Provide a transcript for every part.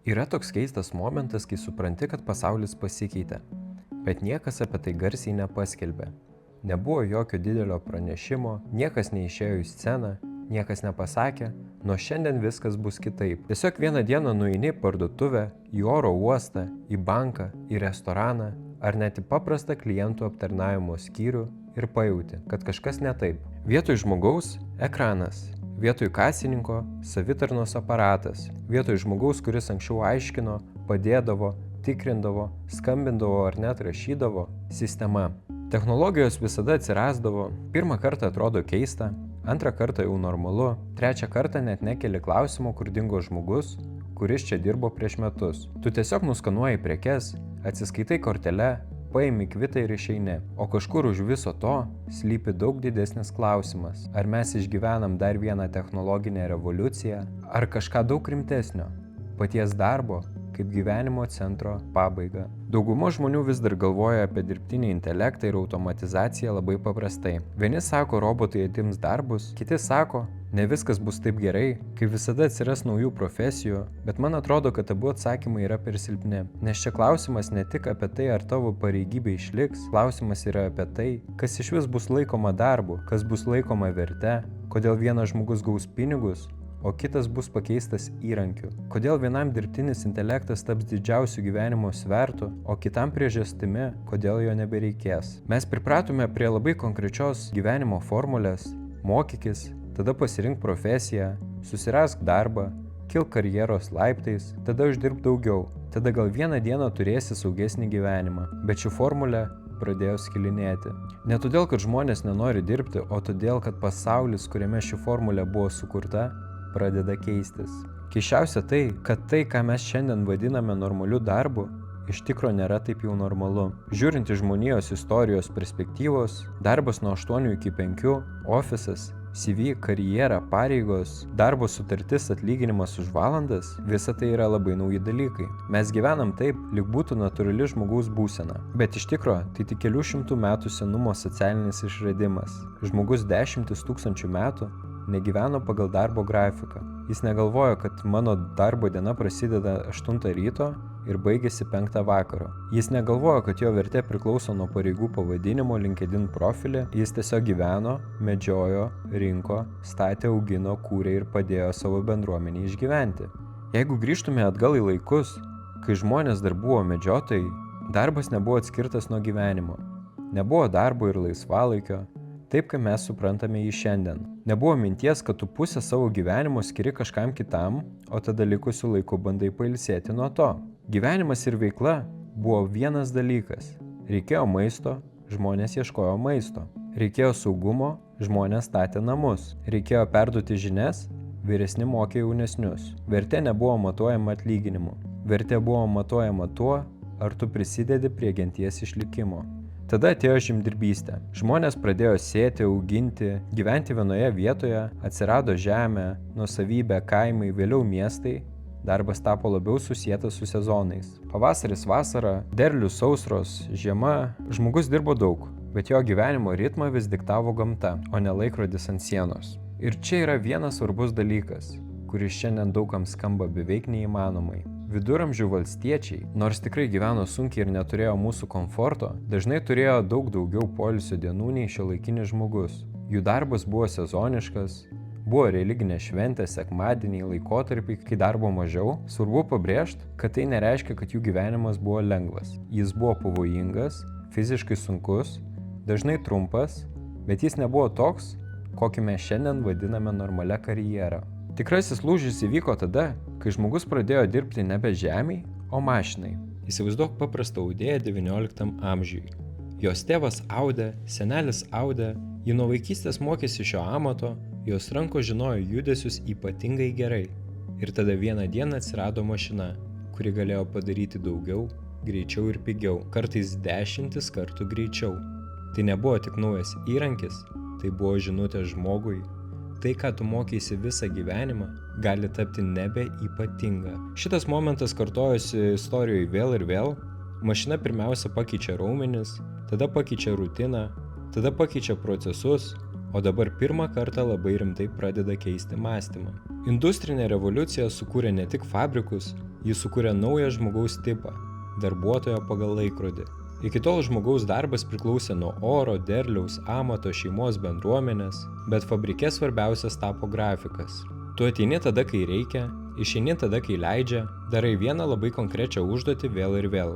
Yra toks keistas momentas, kai supranti, kad pasaulis pasikeitė, bet niekas apie tai garsiai nepaskelbė. Nebuvo jokio didelio pranešimo, niekas neišėjo į sceną, niekas nepasakė, nuo šiandien viskas bus kitaip. Tiesiog vieną dieną nueini į parduotuvę, į oro uostą, į banką, į restoraną ar net į paprastą klientų aptarnavimo skyrių ir pajauti, kad kažkas ne taip. Vietoj žmogaus – ekranas. Vietoj kasininko – savitarnos aparatas. Vietoj žmogaus, kuris anksčiau aiškino, padėdavo, tikrindavo, skambindavo ar net rašydavo – sistema. Technologijos visada atsirasdavo, pirmą kartą atrodo keista, antrą kartą jau normalu, trečią kartą net nekeli klausimo, kur dingo žmogus, kuris čia dirbo prieš metus. Tu tiesiog nuskanuoji prekes, atsiskaitai kortele, paimi kvitą ir išeini. O kažkur už viso to slypi daug didesnis klausimas. Ar mes išgyvenam dar vieną technologinę revoliuciją, ar kažką daug rimtesnio? Paties darbo kaip gyvenimo centro pabaigą. Dauguma žmonių vis dar galvoja apie dirbtinį intelektą ir automatizaciją labai paprastai. Vieni sako, robotai atims darbus, kiti sako, ne viskas bus taip gerai, kaip visada atsiras naujų profesijų, bet man atrodo, kad abu atsakymai yra per silpni. Nes čia klausimas ne tik apie tai, ar tavo pareigybė išliks, klausimas yra apie tai, kas iš vis bus laikoma darbu, kas bus laikoma verte, kodėl vienas žmogus gaus pinigus, o kitas bus pakeistas įrankiu. Kodėl vienam dirbtinis intelektas taps didžiausiu gyvenimo svertu, o kitam priežastimi, kodėl jo nebereikės. Mes pripratome prie labai konkrečios gyvenimo formulės – mokykis, tada pasirink profesiją, susirask darbą, kilk karjeros laiptais, tada uždirb daugiau, tada gal vieną dieną turėsi saugesnį gyvenimą. Bet ši formulė pradėjo skilinėti. Ne todėl, kad žmonės nenori dirbti, o todėl, kad pasaulis, kuriame ši formulė buvo sukurta, pradeda keistis. Keisčiausia tai, kad tai, ką mes šiandien vadiname normaliu darbu, iš tikro nėra taip jau normalu. Žiūrint iš žmonijos istorijos perspektyvos, darbas nuo 8 iki 5, ofisas, CV, karjera, pareigos, darbo sutartis, atlyginimas už valandas – visa tai yra labai nauji dalykai. Mes gyvenam taip, lyg būtų natūrali žmogaus būsena. Bet iš tikro, tai tik kelių šimtų metų senumo socialinis išradimas. Žmogus dešimtis tūkstančių metų negyveno pagal darbo grafiką. Jis negalvojo, kad mano darbo diena prasideda 8 ryto ir baigėsi 5 vakaro. Jis negalvojo, kad jo vertė priklauso nuo pareigų pavadinimo, LinkedIn profilį. Jis tiesiog gyveno, medžiojo, rinko, statė, augino, kūrė ir padėjo savo bendruomenį išgyventi. Jeigu grįžtume atgal į laikus, kai žmonės dar buvo medžiotojai, darbas nebuvo atskirtas nuo gyvenimo. Nebuvo darbo ir laisvalaikio, taip kaip mes suprantame jį šiandien. Nebuvo minties, kad tu pusę savo gyvenimo skiri kažkam kitam, o tada likusiu laiku bandai pailsėti nuo to. Gyvenimas ir veikla buvo vienas dalykas. Reikėjo maisto, žmonės ieškojo maisto. Reikėjo saugumo, žmonės statė namus. Reikėjo perduoti žinias, vyresni mokė jaunesnius. Vertė nebuvo matuojama atlyginimu. Vertė buvo matuojama tuo, ar tu prisidedi prie genties išlikimo. Tada atėjo žemdirbystė. Žmonės pradėjo sėti, auginti, gyventi vienoje vietoje, atsirado žemė, nuosavybė, kaimai, vėliau miestai. Darbas tapo labiau susietas su sezonais. Pavasaris, vasara, derlius, sausros, žiema. Žmogus dirbo daug, bet jo gyvenimo ritmą vis diktavo gamta, o ne laikrodis ant sienos. Ir čia yra vienas svarbus dalykas, kuris šiandien daugam skamba beveik neįmanomai. Viduramžių valstiečiai, nors tikrai gyveno sunkiai ir neturėjo mūsų komforto, dažnai turėjo daug daugiau poilsio dienų nei šiuolaikinis žmogus. Jų darbas buvo sezoniškas, buvo religinė šventė, sekmadieniai, laikotarpiai, kai darbo mažiau. Svarbu pabrėžti, kad tai nereiškia, kad jų gyvenimas buvo lengvas. Jis buvo pavojingas, fiziškai sunkus, dažnai trumpas, bet jis nebuvo toks, kokį mes šiandien vadiname normalia karjera. Tikrasis lūžis įvyko tada, kai žmogus pradėjo dirbti nebe žemei, o mašinai. Įsivaizduok paprastą audėją XIX amžiui. Jos tėvas audė, senelis audė, ji nuo vaikystės mokėsi šio amato, jos rankos žinojo judesius ypatingai gerai. Ir tada vieną dieną atsirado mašina, kuri galėjo padaryti daugiau, greičiau ir pigiau, kartais 10 kartų greičiau. Tai nebuvo tik naujas įrankis, tai buvo žinutė žmogui. Tai, ką tu mokeisi visą gyvenimą, gali tapti nebe ypatinga. Šitas momentas kartojosi istorijoje vėl ir vėl. Mašina pirmiausia pakeičia raumenis, tada pakeičia rutiną, tada pakeičia procesus, o dabar pirmą kartą labai rimtai pradeda keisti mąstymą. Industrinė revoliucija sukūrė ne tik fabrikus, Jis sukūrė naują žmogaus tipą – darbuotojo pagal laikrodį. Iki tol žmogaus darbas priklausė nuo oro, derliaus, amato, šeimos, bendruomenės, bet fabrike svarbiausias tapo grafikas. Tu ateini tada, kai reikia, išeini tada, kai leidžia, darai vieną labai konkrečią užduotį vėl ir vėl.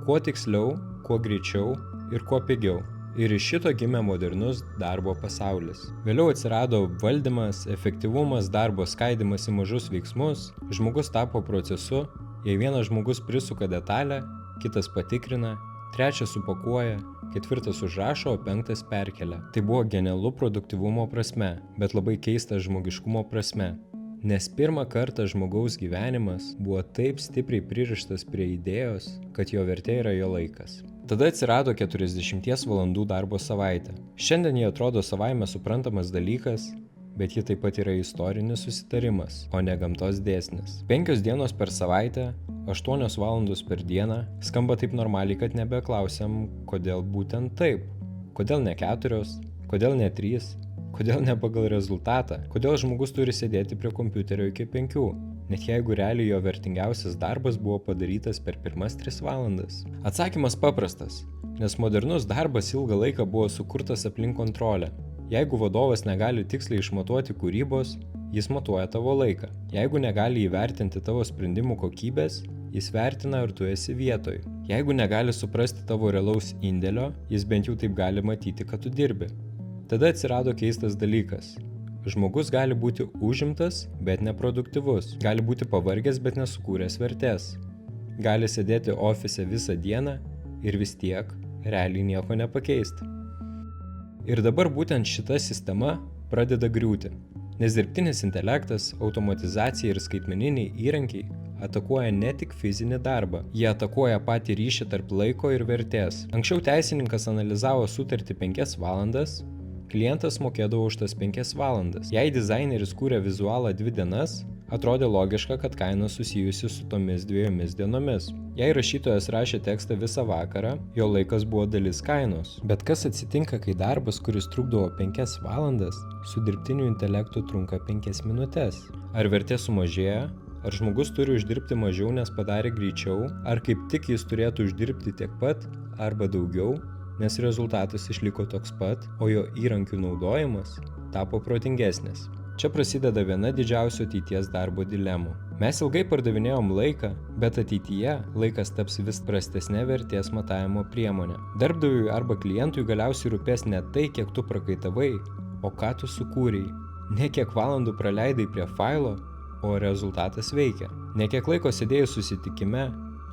Kuo tiksliau, kuo greičiau ir kuo pigiau. Ir iš šito gimė modernus darbo pasaulis. Vėliau atsirado valdymas, efektyvumas, darbo skaidimas į mažus veiksmus, žmogus tapo procesu, jei vienas žmogus prisuka detalę, kitas patikrina, trečias supakuoja, ketvirtas užrašo, o penktas perkelia. Tai buvo genialu produktyvumo prasme, bet labai keista žmogiškumo prasme. Nes pirmą kartą žmogaus gyvenimas buvo taip stipriai pririštas prie idėjos, kad jo vertė yra jo laikas. Tada atsirado 40 valandų darbo savaitė. Šiandien jie atrodo savaime suprantamas dalykas, bet ji taip pat yra istorinis susitarimas, o ne gamtos dėsnis. 5 dienos per savaitę, 8 valandos per dieną skamba taip normaliai, kad nebeklausiam, kodėl būtent taip. Kodėl ne 4, kodėl ne 3, kodėl ne pagal rezultatą, kodėl žmogus turi sėdėti prie kompiuterio iki 5, net jeigu realiai jo vertingiausias darbas buvo padarytas per pirmas 3 valandas. Atsakymas paprastas, nes modernus darbas ilgą laiką buvo sukurtas aplink kontrolę. Jeigu vadovas negali tiksliai išmatuoti kūrybos, jis matuoja tavo laiką. Jeigu negali įvertinti tavo sprendimų kokybės, jis vertina, ar tu esi vietoj. Jeigu negali suprasti tavo realaus indėlio, jis bent jau taip gali matyti, kad tu dirbi. Tada atsirado keistas dalykas. Žmogus gali būti užimtas, bet neproduktyvus. Gali būti pavargęs, bet nesukūręs vertės. Gali sėdėti ofise visą dieną ir vis tiek realiai nieko nepakeisti. Ir dabar būtent šita sistema pradeda griūti. Nes dirbtinis intelektas, automatizacija ir skaitmeniniai įrankiai atakuoja ne tik fizinį darbą, jie atakuoja patį ryšį tarp laiko ir vertės. Anksčiau teisininkas analizavo sutartį 5 valandas, klientas mokėdavo už tas 5 valandas. Jei dizaineris kūrė vizualą 2 dienas, atrodė logiška, kad kaina susijusi su tomis 2 dienomis. Jei rašytojas rašė tekstą visą vakarą, jo laikas buvo dalis kainos. Bet kas atsitinka, kai darbas, kuris trukdavo 5 valandas, su dirbtiniu intelektu trunka 5 minutes? Ar vertė sumažėja? Ar žmogus turi uždirbti mažiau, nes padarė greičiau? Ar kaip tik jis turėtų uždirbti tiek pat arba daugiau, nes rezultatas išliko toks pat, o jo įrankių naudojimas tapo protingesnis? Čia prasideda viena didžiausių ateities darbo dilemų. Mes ilgai pardavinėjom laiką, bet ateityje laikas taps vis prastesnė vertės matavimo priemonė. Darbdaviui arba klientui galiausiai rūpės ne tai, kiek tu prakaitavai, o ką tu sukūrei. Ne kiek valandų praleidai prie failo, o rezultatas veikia. Ne kiek laiko sėdėjai susitikime,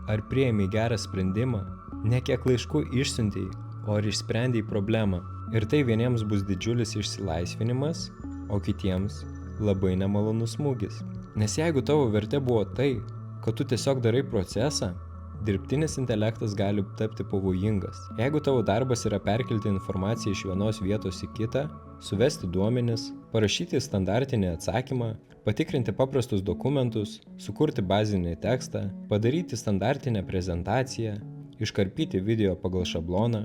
ar priėmei gerą sprendimą, ne kiek laiškų išsiuntei, o ar išsprendei problemą. Ir tai vieniems bus didžiulis išsilaisvinimas, o kitiems labai nemalonus smūgis. Nes jeigu tavo vertė buvo tai, kad tu tiesiog darai procesą, dirbtinis intelektas gali tapti pavojingas. Jeigu tavo darbas yra perkelti informaciją iš vienos vietos į kitą, suvesti duomenis, parašyti standartinį atsakymą, patikrinti paprastus dokumentus, sukurti bazinį tekstą, padaryti standartinę prezentaciją, iškarpyti video pagal šabloną,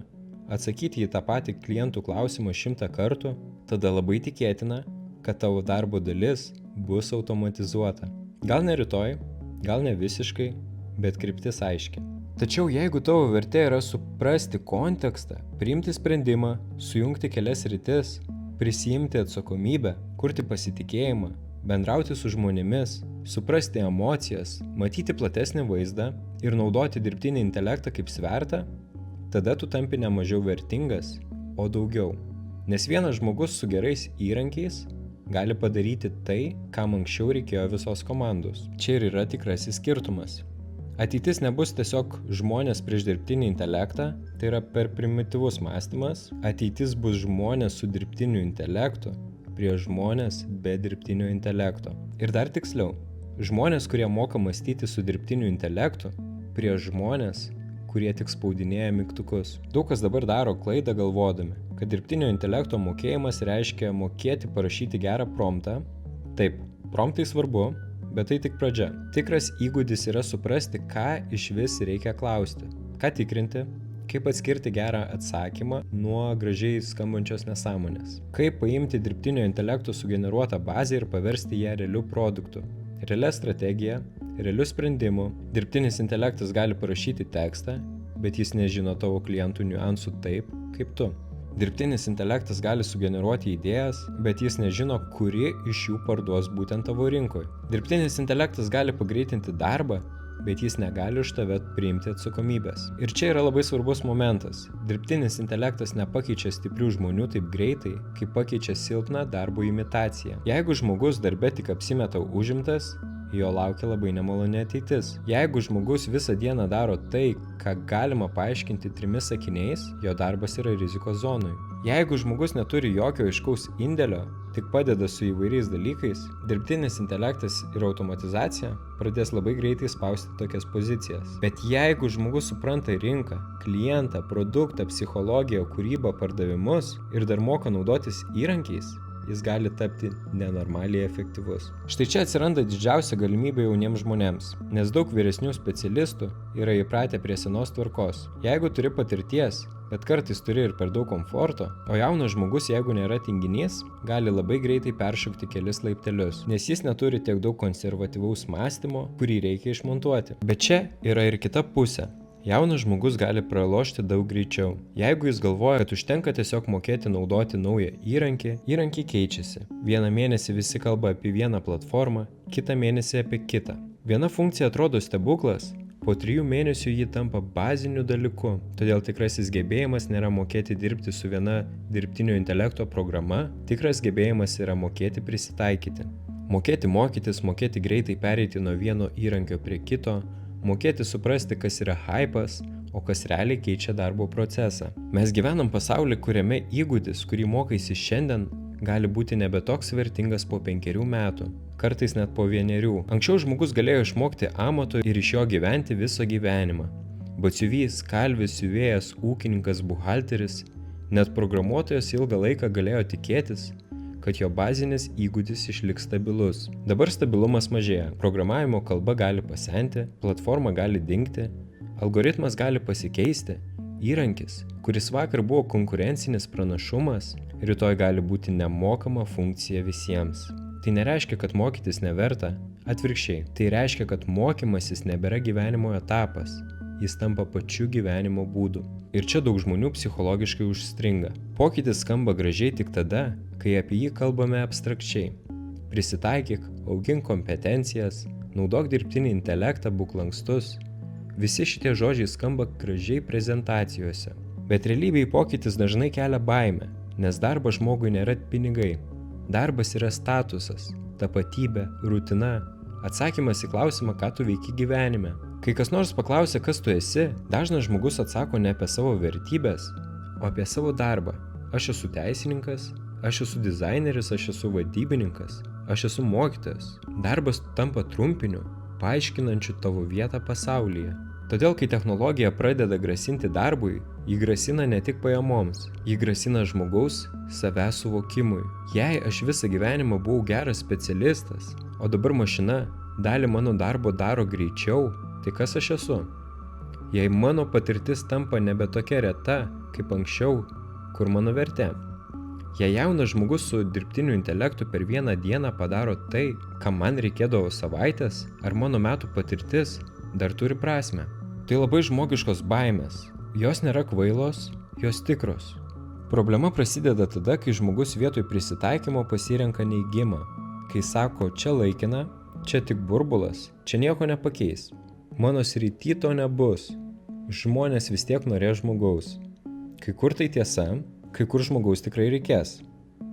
atsakyti į tą patį klientų klausimą 100 kartų, tada labai tikėtina, kad tavo darbo dalis bus automatizuota. Gal ne rytoj, gal ne visiškai, bet kryptis aiški. Tačiau jeigu tavo vertė yra suprasti kontekstą, priimti sprendimą, sujungti kelias sritis, prisiimti atsakomybę, kurti pasitikėjimą, bendrauti su žmonėmis, suprasti emocijas, matyti platesnį vaizdą ir naudoti dirbtinį intelektą kaip svertą, tada tu tampi ne mažiau vertingas, o daugiau. Nes vienas žmogus su gerais įrankiais gali padaryti tai, kam anksčiau reikėjo visos komandos. Čia ir yra tikrasis skirtumas. Ateitis nebus tiesiog žmonės prieš dirbtinį intelektą, tai yra per primityvus mąstymas. Ateitis bus žmonės su dirbtiniu intelektu prieš žmonės be dirbtinio intelekto. Ir dar tiksliau, žmonės, kurie moka mąstyti su dirbtiniu intelektu prieš žmonės, kurie tik spaudinėja mygtukus. Daug kas dabar daro klaidą galvodami, kad dirbtinio intelekto mokėjimas reiškia mokėti parašyti gerą promptą. Taip, promptai svarbu, bet tai tik pradžia. Tikras įgūdis yra suprasti, ką iš vis reikia klausti, ką tikrinti, kaip atskirti gerą atsakymą nuo gražiai skambančios nesąmonės, kaip paimti dirbtinio intelekto sugeneruotą bazę ir paversti ją realiu produktu, realia strategija, realių sprendimų. Dirbtinis intelektas gali parašyti tekstą, bet jis nežino tavo klientų niuansų taip, kaip tu. Dirbtinis intelektas gali sugeneruoti idėjas, bet jis nežino, kuri iš jų parduos būtent tavo rinkoje. Dirbtinis intelektas gali pagreitinti darbą, bet jis negali už tave priimti atsakomybės. Ir čia yra labai svarbus momentas. Dirbtinis intelektas nepakeičia stiprių žmonių taip greitai, kaip pakeičia silpną darbo imitaciją. Jeigu žmogus darbe tik apsimeta užimtas, jo laukia labai nemaloni ateitis. Jeigu žmogus visą dieną daro tai, ką galima paaiškinti 3 sakiniais, jo darbas yra rizikos zonui. Jeigu žmogus neturi jokio aiškaus indėlio, tik padeda su įvairiais dalykais, dirbtinis intelektas ir automatizacija pradės labai greitai spausti tokias pozicijas. Bet jeigu žmogus supranta rinką, klientą, produktą, psichologiją, kūrybą, pardavimus ir dar moka naudotis įrankiais, jis gali tapti nenormaliai efektyvus. Štai čia atsiranda didžiausia galimybė jauniems žmonėms, nes daug vyresnių specialistų yra įpratę prie senos tvarkos. Jeigu turi patirties, bet kartais turi ir per daug komforto, o jaunas žmogus, jeigu nėra tinginys, gali labai greitai peršokti kelis laiptelius, nes jis neturi tiek daug konservatyvaus mąstymo, kurį reikia išmontuoti. Bet čia yra ir kita pusė. Jaunas žmogus gali pralošti daug greičiau. Jeigu jis galvoja, kad užtenka tiesiog mokėti naudoti naują įrankį keičiasi. Vieną mėnesį visi kalba apie vieną platformą, kitą mėnesį apie kitą. Viena funkcija atrodo stebuklas, po 3 mėnesių ji tampa baziniu dalyku. Todėl tikrasis gebėjimas nėra mokėti dirbti su viena dirbtinio intelekto programa, tikras gebėjimas yra mokėti prisitaikyti. Mokėti mokytis, mokėti greitai pereiti nuo vieno įrankio prie kito, mokėti suprasti, kas yra hypas, o kas realiai keičia darbo procesą. Mes gyvenam pasaulį, kuriame įgūdis, kurį mokaisi šiandien, gali būti nebe toks vertingas po 5 metų, kartais net po 1. Anksčiau žmogus galėjo išmokti amato ir iš jo gyventi visą gyvenimą. Batsiuvys, kalvis, siuvėjas, ūkininkas, buhalteris, net programuotojas ilgą laiką galėjo tikėtis, kad jo bazinis įgūdis išliks stabilus. Dabar stabilumas mažėja, programavimo kalba gali pasenti, platforma gali dingti, algoritmas gali pasikeisti, įrankis, kuris vakar buvo konkurencinis pranašumas, rytoj gali būti nemokama funkcija visiems. Tai nereiškia, kad mokytis neverta, atvirkščiai, tai reiškia, kad mokymasis nebėra gyvenimo etapas, jis tampa pačiu gyvenimo būdu. Ir čia daug žmonių psichologiškai užstringa. Pokytis skamba gražiai tik tada, kai apie jį kalbame abstrakčiai. Prisitaikyk, augink kompetencijas, naudok dirbtinį intelektą, būk lankstus. Visi šitie žodžiai skamba gražiai prezentacijose. Bet realybėje pokytis dažnai kelia baimę, nes darbas žmogui nėra pinigai. Darbas yra statusas, tapatybė, rutina, atsakymas į klausimą, ką tu veiki gyvenime. Kai kas nors paklausia, kas tu esi, dažnas žmogus atsako ne apie savo vertybės, o apie savo darbą. Aš esu teisininkas, aš esu dizaineris, aš esu vadybininkas, aš esu mokytojas. Darbas tampa trumpiniu, paaiškinančiu tavo vietą pasaulyje. Todėl, kai technologija pradeda grasinti darbui, ji grasina ne tik pajamoms, ji grasina žmogaus savęs suvokimui. Jei aš visą gyvenimą buvau geras specialistas, o dabar mašina dalį mano darbo daro greičiau, tai kas aš esu? Jei mano patirtis tampa nebe tokia reta, kaip anksčiau, kur mano vertė? Jei jaunas žmogus su dirbtiniu intelektu per vieną dieną padaro tai, ką man reikėdavo savaitės, ar mano metų patirtis dar turi prasmę? Tai labai žmogiškos baimės. Jos nėra kvailos, jos tikros. Problema prasideda tada, kai žmogus vietoj prisitaikymo pasirenka neigimą. Kai sako, čia laikina, čia tik burbulas, čia nieko nepakeis. Mano srity to nebus. Žmonės vis tiek norės žmogaus. Kai kur tai tiesa, kai kur žmogaus tikrai reikės.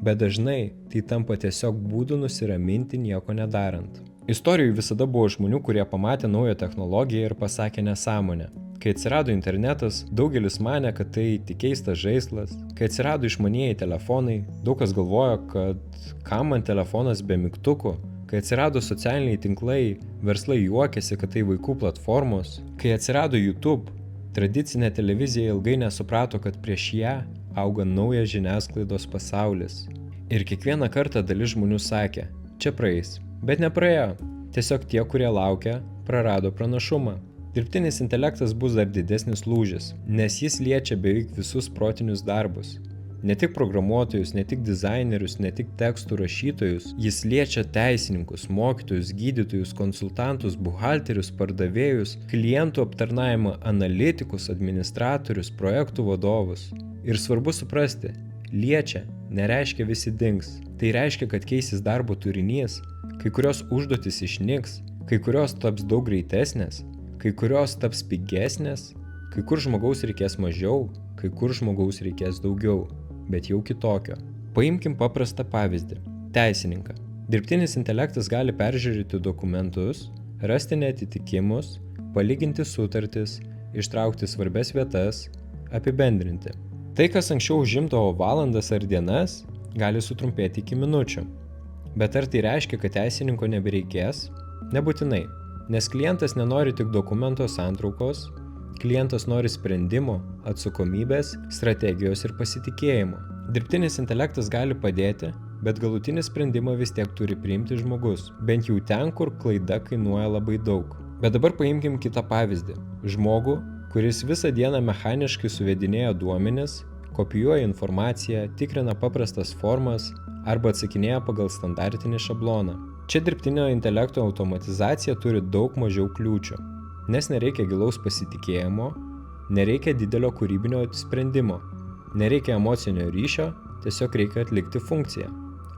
Bet dažnai tai tampa tiesiog būdu nusiraminti nieko nedarant. Istorijų visada buvo žmonių, kurie pamatė naują technologiją ir pasakė nesąmonę. Kai atsirado internetas, daugelis manė, kad tai tik keistas žaislas. Kai atsirado išmanieji telefonai, daug kas galvojo, kad kam man telefonas be mygtukų. Kai atsirado socialiniai tinklai, verslai juokėsi, kad tai vaikų platformos. Kai atsirado YouTube, tradicinė televizija ilgai nesuprato, kad prieš ją auga naujas žiniasklaidos pasaulis. Ir kiekvieną kartą dalis žmonių sakė, čia praeis. Bet nepraėjo. Tiesiog tie, kurie laukia, prarado pranašumą. Dirbtinis intelektas bus dar didesnis lūžis, nes jis liečia beveik visus protinius darbus. Ne tik programuotojus, ne tik dizainerius, ne tik tekstų rašytojus, jis liečia teisininkus, mokytojus, gydytojus, konsultantus, buhalterius, pardavėjus, klientų aptarnavimo analitikus, administratorius, projektų vadovus. Ir svarbu suprasti, liečia nereiškia visi dings. Tai reiškia, kad keisis darbo turinys, kai kurios užduotis išnyks, kai kurios taps daug greitesnės, kai kurios taps pigesnės, kai kur žmogaus reikės mažiau, kai kur žmogaus reikės daugiau, bet jau kitokio. Paimkim paprastą pavyzdį. Teisininką. Dirbtinis intelektas gali peržiūrėti dokumentus, rasti neatitikimus, palyginti sutartis, ištraukti svarbias vietas, apibendrinti. Tai, kas anksčiau užimdavo valandas ar dienas, gali sutrumpėti iki minučių. Bet ar tai reiškia, kad teisininko nebereikės? Nebūtinai, nes klientas nenori tik dokumento santraukos, klientas nori sprendimo, atsakomybės, strategijos ir pasitikėjimo. Dirbtinis intelektas gali padėti, bet galutinį sprendimą vis tiek turi priimti žmogus, bent jau ten, kur klaida kainuoja labai daug. Bet dabar paimkim kitą pavyzdį. Žmogų, kuris visą dieną mechaniškai suvedinėja duomenis, kopijuoja informaciją, tikrina paprastas formas arba atsakinėja pagal standartinį šabloną. Čia dirbtinio intelekto automatizacija turi daug mažiau kliūčių, nes nereikia gilaus pasitikėjimo, nereikia didelio kūrybinio sprendimo, nereikia emocinio ryšio, tiesiog reikia atlikti funkciją.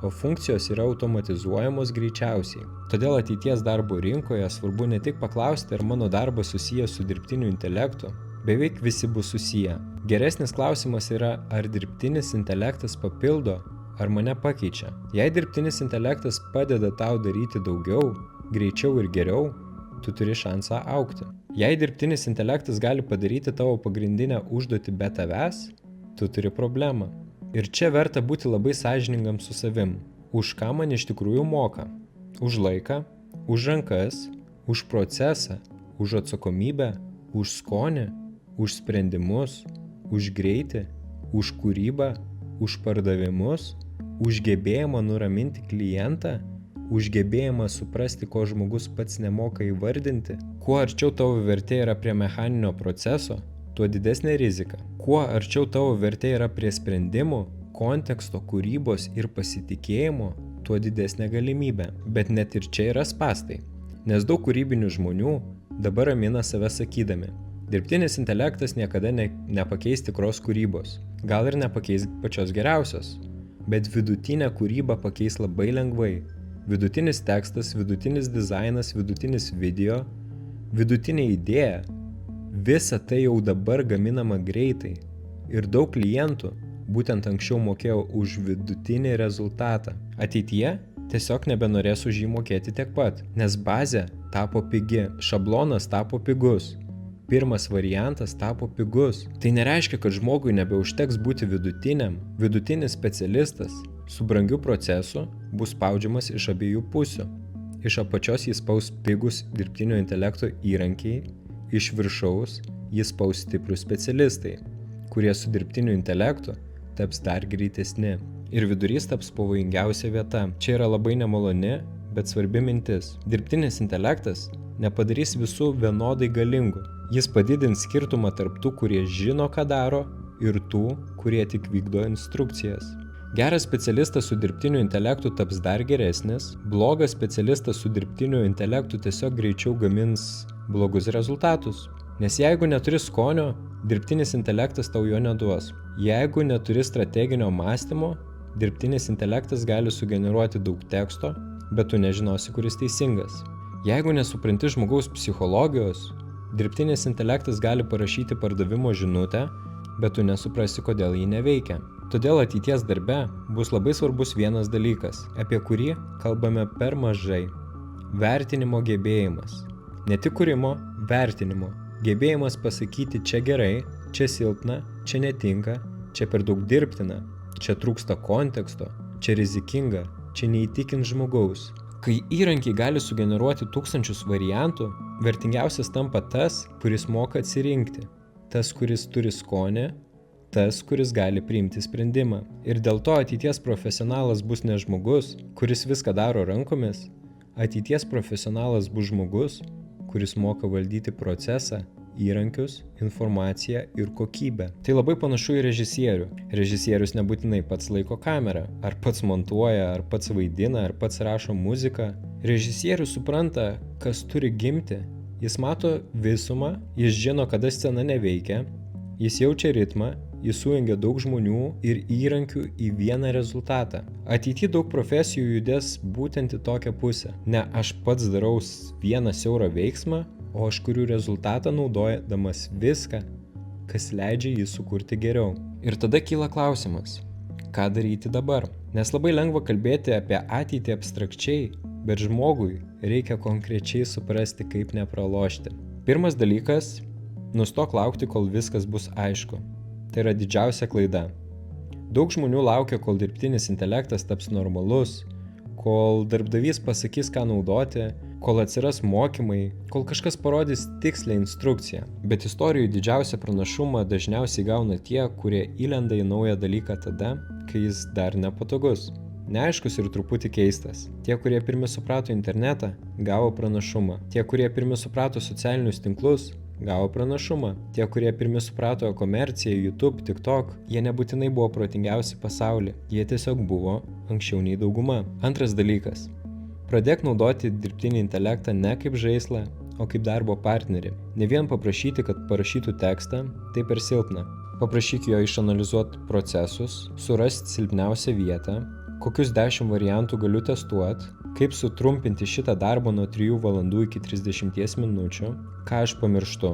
O funkcijos yra automatizuojamos greičiausiai. Todėl ateities darbo rinkoje svarbu ne tik paklausti, ar mano darbas susijęs su dirbtiniu intelektu, beveik visi bus susiję. Geresnis klausimas yra, ar dirbtinis intelektas papildo, ar mane pakeičia. Jei dirbtinis intelektas padeda tau daryti daugiau, greičiau ir geriau, tu turi šansą augti. Jei dirbtinis intelektas gali padaryti tavo pagrindinę užduotį be tavęs, tu turi problemą. Ir čia verta būti labai sąžiningam su savim. Už ką man iš tikrųjų moka? Už laiką, už rankas, už procesą, už atsakomybę, už skonį, už sprendimus, už greitį, už kūrybą, už pardavimus, už gebėjimą nuraminti klientą, už gebėjimą suprasti, ko žmogus pats nemoka įvardinti. Kuo arčiau tavo vertė yra prie mechaninio proceso, tuo didesnė rizika. Kuo arčiau tavo vertė yra prie sprendimų, konteksto, kūrybos ir pasitikėjimo, tuo didesnė galimybė. Bet net ir čia yra spąstai. Nes daug kūrybinių žmonių dabar ramina save sakydami, dirbtinis intelektas niekada nepakeis tikros kūrybos. Gal ir nepakeis pačios geriausios, bet vidutinę kūrybą pakeis labai lengvai. Vidutinis tekstas, vidutinis dizainas, vidutinis video, vidutinė idėja. Visa tai jau dabar gaminama greitai ir daug klientų būtent anksčiau mokėjo už vidutinį rezultatą. Ateityje tiesiog nebenorės už jį mokėti tiek pat, nes bazė tapo pigi, šablonas tapo pigus, pirmas variantas tapo pigus. Tai nereiškia, kad žmogui nebeužteks būti vidutiniam. Vidutinis specialistas su brangiu procesu bus spaudžiamas iš abiejų pusių. Iš apačios jis spaus pigus dirbtinio intelekto įrankiai, iš viršaus jis spaus stiprus specialistai, kurie su dirbtiniu intelektu taps dar greitesni. Ir vidurys taps pavojingiausia vieta. Čia yra labai nemaloni, bet svarbi mintis. Dirbtinis intelektas nepadarys visų vienodai galingų. Jis padidins skirtumą tarp tų, kurie žino, ką daro, ir tų, kurie tik vykdo instrukcijas. Geras specialistas su dirbtiniu intelektu taps dar geresnis, blogas specialistas su dirbtiniu intelektu tiesiog greičiau gamins blogus rezultatus. Nes jeigu neturi skonio, dirbtinis intelektas tau jo neduos. Jeigu neturi strateginio mąstymo, dirbtinis intelektas gali sugeneruoti daug teksto, bet tu nežinosi, kuris teisingas. Jeigu nesupranti žmogaus psichologijos, dirbtinis intelektas gali parašyti pardavimo žinutę, bet tu nesuprasi, kodėl ji neveikia. Todėl ateities darbe bus labai svarbus vienas dalykas, apie kurį kalbame per mažai. Vertinimo gebėjimas. Ne tik kūrimo, vertinimo. Gebėjimas pasakyti čia gerai, čia silpna, čia netinka, čia per daug dirbtina, čia trūksta konteksto, čia rizikinga, čia neįtikins žmogaus. Kai įrankiai gali sugeneruoti tūkstančius variantų, vertingiausias tampa tas, kuris moka atsirinkti, tas, kuris turi skonį, tas, kuris gali priimti sprendimą. Ir dėl to ateities profesionalas bus ne žmogus, kuris viską daro rankomis, ateities profesionalas bus žmogus, kuris moka valdyti procesą įrankius, informaciją ir kokybę. Tai labai panašu į režisierių. Režisierius nebūtinai pats laiko kamerą, ar pats montuoja, ar pats vaidina, ar pats rašo muziką. Režisierius supranta, kas turi gimti. Jis mato visumą, jis žino, kada scena neveikia, jis jaučia ritmą, jis sujungia daug žmonių ir įrankių į vieną rezultatą. Ateityje daug profesijų judės būtent į tokią pusę. Ne aš pats darau vieną siaurą veiksmą, o aš kuriu rezultatą naudodamas viską, kas leidžia jį sukurti geriau. Ir tada kyla klausimas, ką daryti dabar? Nes labai lengva kalbėti apie ateitį abstrakčiai, bet žmogui reikia konkrečiai suprasti, kaip nepralošti. Pirmas dalykas – nustok laukti, kol viskas bus aišku. Tai yra didžiausia klaida. Daug žmonių laukia, kol dirbtinis intelektas taps normalus, kol darbdavys pasakys, ką naudoti, kol atsiras mokymai, kol kažkas parodys tikslę instrukciją. Bet istorijų didžiausią pranašumą dažniausiai gauna tie, kurie įlenda į naują dalyką tada, kai jis dar nepatogus, neaiškus ir truputį keistas. Tie, kurie pirmi suprato internetą, gavo pranašumą. Tie, kurie pirmi suprato socialinius tinklus, gavo pranašumą. Tie, kurie pirmi suprato komerciją, YouTube, TikTok, jie nebūtinai buvo protingiausi pasaulyje, jie tiesiog buvo anksčiau nei dauguma. Antras dalykas. Pradėk naudoti dirbtinį intelektą ne kaip žaislą, o kaip darbo partnerį. Ne vien paprašyti, kad parašytų tekstą, tai per silpna. Paprašyk jo išanalizuoti procesus, surasti silpniausią vietą, kokius 10 variantų galiu testuoti, kaip sutrumpinti šitą darbą nuo 3 valandų iki 30 minučių, ką aš pamirštu,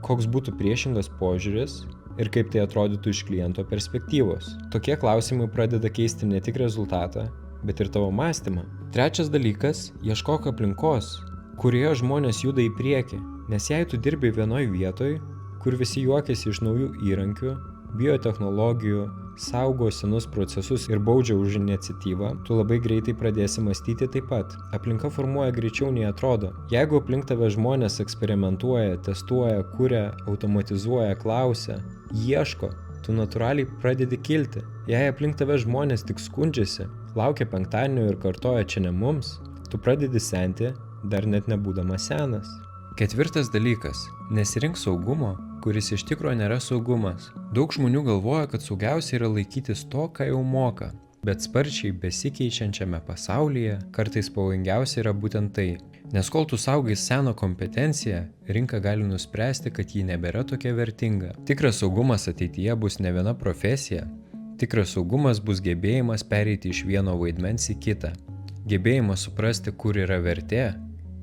koks būtų priešingas požiūris ir kaip tai atrodytų iš kliento perspektyvos. Tokie klausimai pradeda keisti ne tik rezultatą, bet ir tavo mąstymą. Trečias dalykas – ieškok aplinkos, kurioje žmonės juda į priekį, nes jei tu dirbi vienoje vietoje, kur visi juokiasi iš naujų įrankių, biotechnologijų, saugo senus procesus ir baudžia už iniciatyvą, tu labai greitai pradėsi mąstyti taip pat. Aplinka formuoja greičiau nei atrodo. Jeigu aplink tave žmonės eksperimentuoja, testuoja, kuria, automatizuoja, klausia, ieško, tu natūraliai pradedi kilti. Jei aplink tave žmonės tik skundžiasi, laukia penktadienio ir kartoja čia ne mums, tu pradedi senti, dar net nebūdamas senas. Ketvirtas dalykas – nesirink saugumo, kuris iš tikro nėra saugumas. Daug žmonių galvoja, kad saugiausia yra laikytis to, ką jau moka. Bet sparčiai besikeičiančiame pasaulyje kartais pavojingiausia yra būtent tai. Nes kol tu saugai seną kompetenciją, rinka gali nuspręsti, kad ji nebėra tokia vertinga. Tikras saugumas ateityje bus ne viena profesija. Tikras saugumas bus gebėjimas pereiti iš vieno vaidmens į kitą. Gebėjimas suprasti, kur yra vertė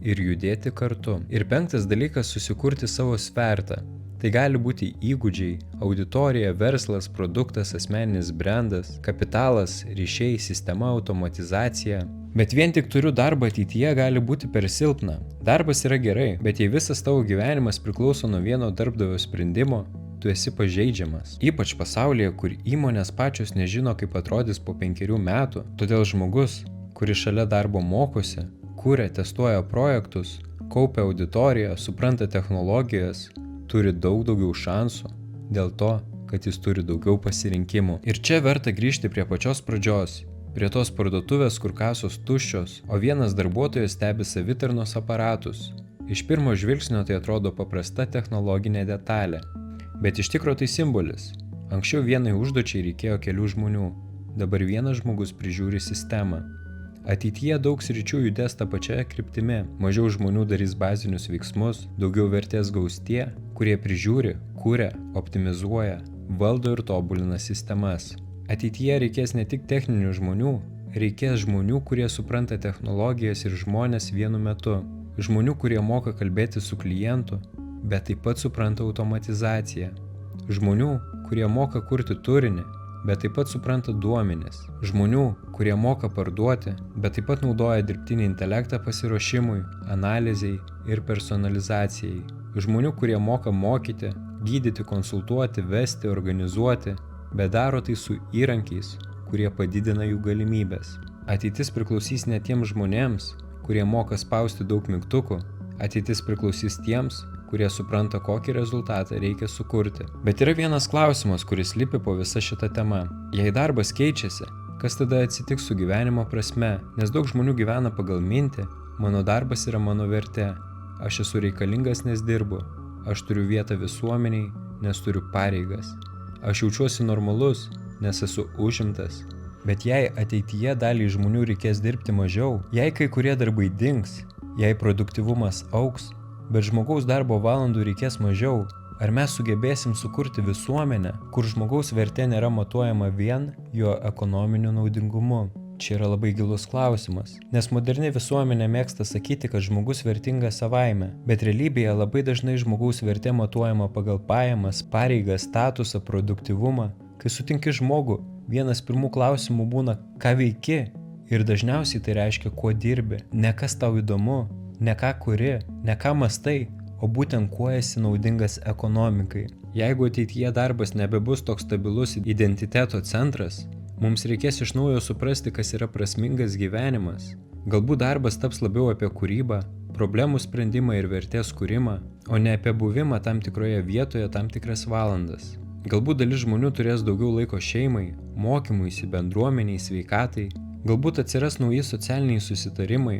ir judėti kartu. Ir penktas dalykas – susikurti savo svertą. Tai gali būti įgūdžiai, auditorija, verslas, produktas, asmeninis brandas, kapitalas, ryšiai, sistema, automatizacija. Bet vien tik turiu darbą ateityje gali būti per silpna. Darbas yra gerai, bet jei visas tavo gyvenimas priklauso nuo vieno darbdavio sprendimo, tu esi pažeidžiamas. Ypač pasaulyje, kur įmonės pačios nežino, kaip atrodys po 5 metų. Todėl žmogus, kuris šalia darbo mokosi, kuria, testuoja projektus, kaupia auditoriją, supranta technologijas, turi daug daugiau šansų, dėl to, kad jis turi daugiau pasirinkimų. Ir čia verta grįžti prie pačios pradžios, prie tos parduotuvės, kur kasos tuščios, o vienas darbuotojas stebi savitarnos aparatus. Iš pirmo žvilgsnio tai atrodo paprasta technologinė detalė, bet iš tikro tai simbolis. Anksčiau vienai užduočiai reikėjo kelių žmonių, dabar vienas žmogus prižiūri sistemą. Ateityje daug sričių judės tą pačią kryptimi, mažiau žmonių darys bazinius veiksmus, daugiau vertės gaus tie, kurie prižiūri, kuria, optimizuoja, valdo ir tobulina sistemas. Ateityje reikės ne tik techninių žmonių, reikės žmonių, kurie supranta technologijas ir žmonės vienu metu, žmonių, kurie moka kalbėti su klientu, bet taip pat supranta automatizaciją, žmonių, kurie moka kurti turinį, bet taip pat supranta duomenis, žmonių, kurie moka parduoti, bet taip pat naudoja dirbtinį intelektą pasiruošimui, analizei ir personalizacijai, žmonių, kurie moka mokyti, gydyti, konsultuoti, vesti, organizuoti, bet daro tai su įrankiais, kurie padidina jų galimybės. Ateitis priklausys ne tiems žmonėms, kurie moka spausti daug mygtukų, ateitis priklausys tiems, kurie supranta, kokį rezultatą reikia sukurti. Bet yra vienas klausimas, kuris slypi po visa šita tema. Jei darbas keičiasi, kas tada atsitiks su gyvenimo prasme? Nes daug žmonių gyvena pagal mintį, mano darbas yra mano vertė, aš esu reikalingas, nes dirbu, Aš turiu vietą visuomeniai, nes turiu pareigas. Aš jaučiuosi normalus, nes esu užimtas. Bet jei ateityje daliai žmonių reikės dirbti mažiau, jei kai kurie darbai dings, jei produktyvumas augs, bet žmogaus darbo valandų reikės mažiau, ar mes sugebėsim sukurti visuomenę, kur žmogaus vertė nėra matuojama vien jo ekonominiu naudingumu? Čia yra labai gilus klausimas, nes moderni visuomenė mėgsta sakyti, kad žmogus vertingas savaime, bet realybėje labai dažnai žmogaus vertė matuojama pagal pajamas, pareigas, statusą, produktyvumą. Kai sutinki žmogų, vienas pirmų klausimų būna, ką veiki, ir dažniausiai tai reiškia, kuo dirbi, ne kas tau įdomu, ne ką kuri, ne ką mąstai, o būtent kuo esi naudingas ekonomikai. Jeigu ateityje darbas nebebus toks stabilus identiteto centras, mums reikės iš naujo suprasti, kas yra prasmingas gyvenimas. Galbūt darbas taps labiau apie kūrybą, problemų sprendimą ir vertės kūrimą, o ne apie buvimą tam tikroje vietoje tam tikras valandas. Galbūt dalis žmonių turės daugiau laiko šeimai, mokymuisi, bendruomeniai, sveikatai. Galbūt atsiras nauji socialiniai susitarimai,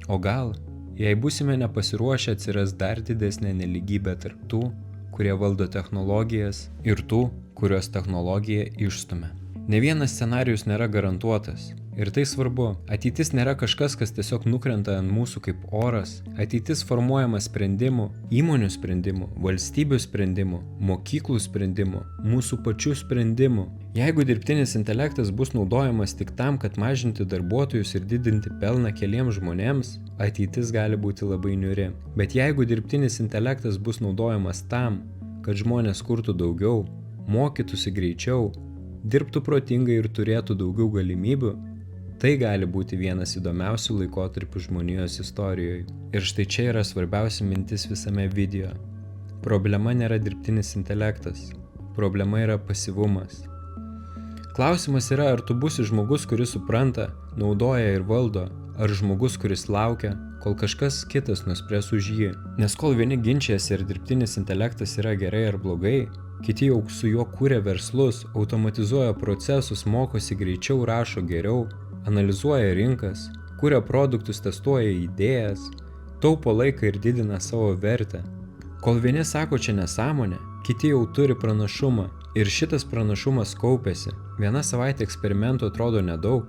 o gal, jei būsime nepasiruošę, atsiras dar didesnė nelygybė tarp tų, kurie valdo technologijas, ir tų, kurios technologija išstumia. Ne vienas scenarijus nėra garantuotas. Ir tai svarbu. Ateitis nėra kažkas, kas tiesiog nukrenta ant mūsų kaip oras. Ateitis formuojama sprendimų, įmonių sprendimų, valstybių sprendimų, mokyklų sprendimų, mūsų pačių sprendimų. Jeigu dirbtinis intelektas bus naudojamas tik tam, kad mažinti darbuotojus ir didinti pelną keliems žmonėms, ateitis gali būti labai niūri. Bet jeigu dirbtinis intelektas bus naudojamas tam, kad žmonės kurtų daugiau, mokytųsi greičiau, dirbtų protingai ir turėtų daugiau galimybių, tai gali būti vienas įdomiausių laikotarpių žmonijos istorijoje. Ir štai čia yra svarbiausia mintis visame video. Problema nėra dirbtinis intelektas, problema yra pasyvumas. Klausimas yra, ar tu būsi žmogus, kuris supranta, naudoja ir valdo, ar žmogus, kuris laukia, kol kažkas kitas nuspręs už jį. Nes kol vieni ginčiasi, ar dirbtinis intelektas yra gerai ar blogai, kiti jau su juo kūrė verslus, automatizuoja procesus, mokosi greičiau, rašo geriau, analizuoja rinkas, kūrė produktus, testuoja idėjas, taupo laiką ir didina savo vertę. Kol vieni sako čia nesąmonė, kiti jau turi pranašumą ir šitas pranašumas kaupėsi. Viena savaitė eksperimentų atrodo nedaug,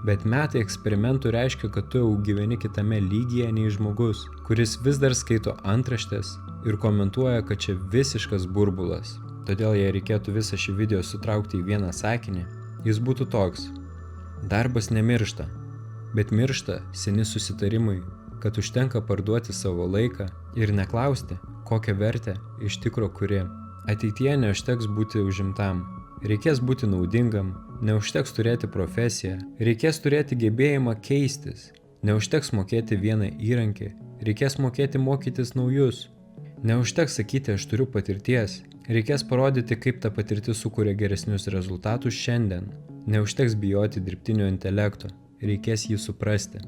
bet metai eksperimentų reiškia, kad tu jau gyveni kitame lygyje nei žmogus, kuris vis dar skaito antraštes ir komentuoja, kad čia visiškas burbulas. Todėl jei reikėtų visą šį video sutraukti į vieną sakinį, jis būtų toks. Darbas nemiršta, bet miršta seni susitarimai, kad užtenka parduoti savo laiką ir neklausti, kokią vertę iš tikro kuri. Ateityje neužteks būti užimtam, reikės būti naudingam, neužteks turėti profesiją, reikės turėti gebėjimą keistis, neužteks mokėti vieną įrankį, reikės mokėti mokytis naujus. Neužteks sakyti, aš turiu patirties, reikės parodyti, kaip ta patirtis sukuria geresnius rezultatus šiandien. Neužteks bijoti dirbtinio intelekto, reikės jį suprasti.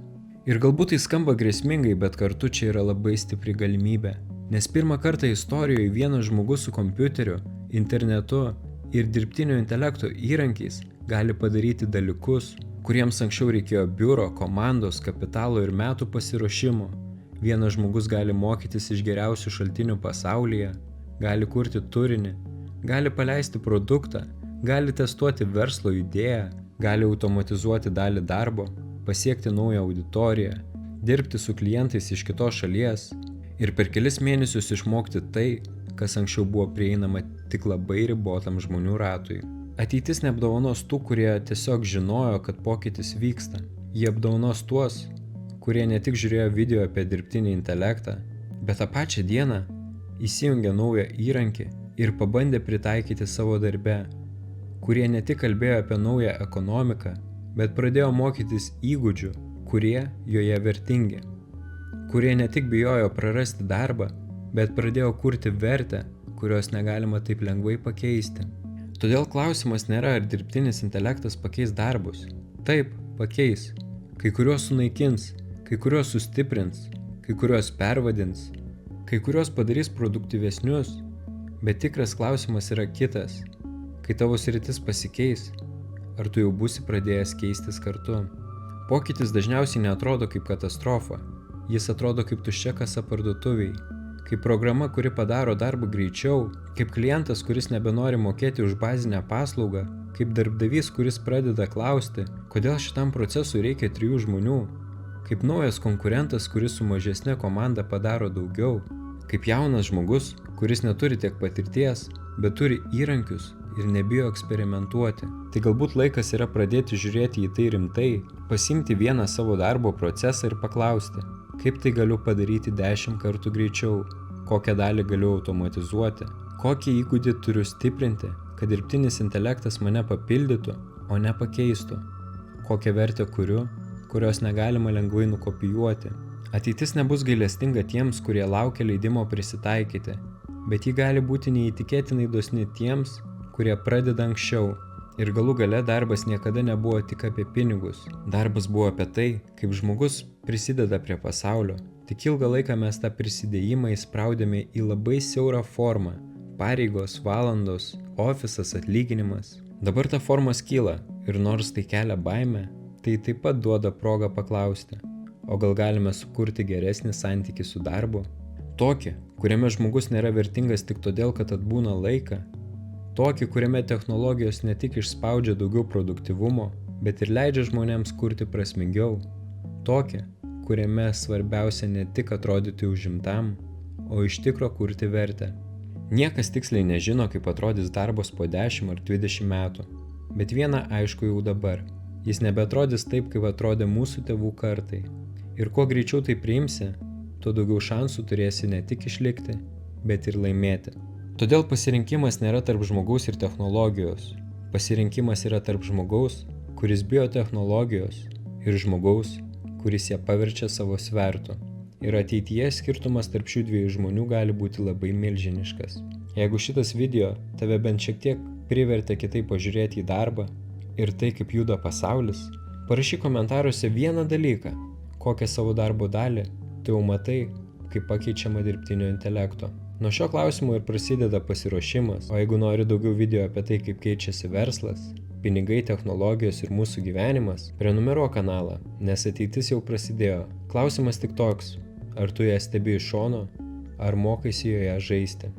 Ir galbūt tai skamba grėsmingai, bet kartu čia yra labai stipri galimybė. Nes pirmą kartą istorijoje vienas žmogus su kompiuteriu, internetu ir dirbtinio intelekto įrankiais gali padaryti dalykus, kuriems anksčiau reikėjo biuro, komandos, kapitalo ir metų pasiruošimo. Vienas žmogus gali mokytis iš geriausių šaltinių pasaulyje, gali kurti turinį, gali paleisti produktą, gali testuoti verslo idėją, gali automatizuoti dalį darbo, pasiekti naują auditoriją, dirbti su klientais iš kitos šalies ir per kelis mėnesius išmokti tai, kas anksčiau buvo prieinama tik labai ribotam žmonių ratui. Ateitis neapdovanos tų, kurie tiesiog žinojo, kad pokytis vyksta. Jie apdovanos tuos, kurie ne tik žiūrėjo video apie dirbtinį intelektą, bet tą pačią dieną įsijungė naują įrankį ir pabandė pritaikyti savo darbe, kurie ne tik kalbėjo apie naują ekonomiką, bet pradėjo mokytis įgūdžių, kurie joje vertingi, kurie ne tik bijojo prarasti darbą, bet pradėjo kurti vertę, kurios negalima taip lengvai pakeisti. Todėl klausimas nėra, ar dirbtinis intelektas pakeis darbus. Taip, pakeis. Kai kuriuos sunaikins, kai kuriuos sustiprins, kai kuriuos pervadins, kai kuriuos padarys produktyvesnius, bet tikras klausimas yra kitas. Kai tavo sritis pasikeis, ar tu jau būsi pradėjęs keistis kartu? Pokytis dažniausiai neatrodo kaip katastrofa, jis atrodo kaip tuščia kasa parduotuviai, kaip programa, kuri padaro darbą greičiau, kaip klientas, kuris nebenori mokėti už bazinę paslaugą, kaip darbdavys, kuris pradeda klausti, kodėl šitam procesui reikia 3 žmonių, kaip naujas konkurentas, kuris su mažesne komanda padaro daugiau, kaip jaunas žmogus, kuris neturi tiek patirties, bet turi įrankius ir nebijo eksperimentuoti. Tai galbūt laikas yra pradėti žiūrėti į tai rimtai, pasiimti vieną savo darbo procesą ir paklausti, kaip tai galiu padaryti 10 kartų greičiau, kokią dalį galiu automatizuoti, kokį įgūdį turiu stiprinti, kad dirbtinis intelektas mane papildytų, o ne pakeistų, kokią vertę kuriu, kurios negalima lengvai nukopijuoti. Ateitis nebus gailestinga tiems, kurie laukia leidimo prisitaikyti, bet ji gali būti neįtikėtinai dosni tiems, kurie pradeda anksčiau. Ir galų gale darbas niekada nebuvo tik apie pinigus. Darbas buvo apie tai, kaip žmogus prisideda prie pasaulio. Tik ilgą laiką mes tą prisidėjimą įspraudėme į labai siaurą formą. Pareigos, valandos, ofisas, atlyginimas. Dabar ta forma skyla ir nors tai kelia baimę, tai taip pat duoda progą paklausti, o gal galime sukurti geresnį santykį su darbu? Tokį, kuriame žmogus nėra vertingas tik todėl, kad atbūna laiką. Tokį, kuriame technologijos ne tik išspaudžia daugiau produktyvumo, bet ir leidžia žmonėms kurti prasmingiau. Tokį, kuriame svarbiausia ne tik atrodyti užimtam, o iš tikro kurti vertę. Niekas tiksliai nežino, kaip atrodys darbas po 10 ar 20 metų, bet viena aišku jau dabar. Jis nebeatrodys taip, kaip atrodė mūsų tėvų kartai. Ir kuo greičiau tai priimsi, tuo daugiau šansų turėsi ne tik išlikti, bet ir laimėti. Todėl pasirinkimas nėra tarp žmogaus ir technologijos. Pasirinkimas yra tarp žmogaus, kuris bijo technologijos, ir žmogaus, kuris ją paverčia savo svertu. Ir ateityje skirtumas tarp šių 2 žmonių gali būti labai milžiniškas. Jeigu šitas video tave bent šiek tiek privertė kitaip pažiūrėti į darbą ir tai, kaip juda pasaulis, parašyk komentaruose vieną dalyką, kokią savo darbo dalį tu jau matai, kaip pakeičiama dirbtinio intelekto. Nuo šio klausimo ir prasideda pasiruošimas, o jeigu nori daugiau video apie tai, kaip keičiasi verslas, pinigai, technologijos ir mūsų gyvenimas, prenumeruok kanalą, nes ateitis jau prasidėjo. Klausimas tik toks, ar tu ją stebi iš šono, ar mokaisi joje žaisti.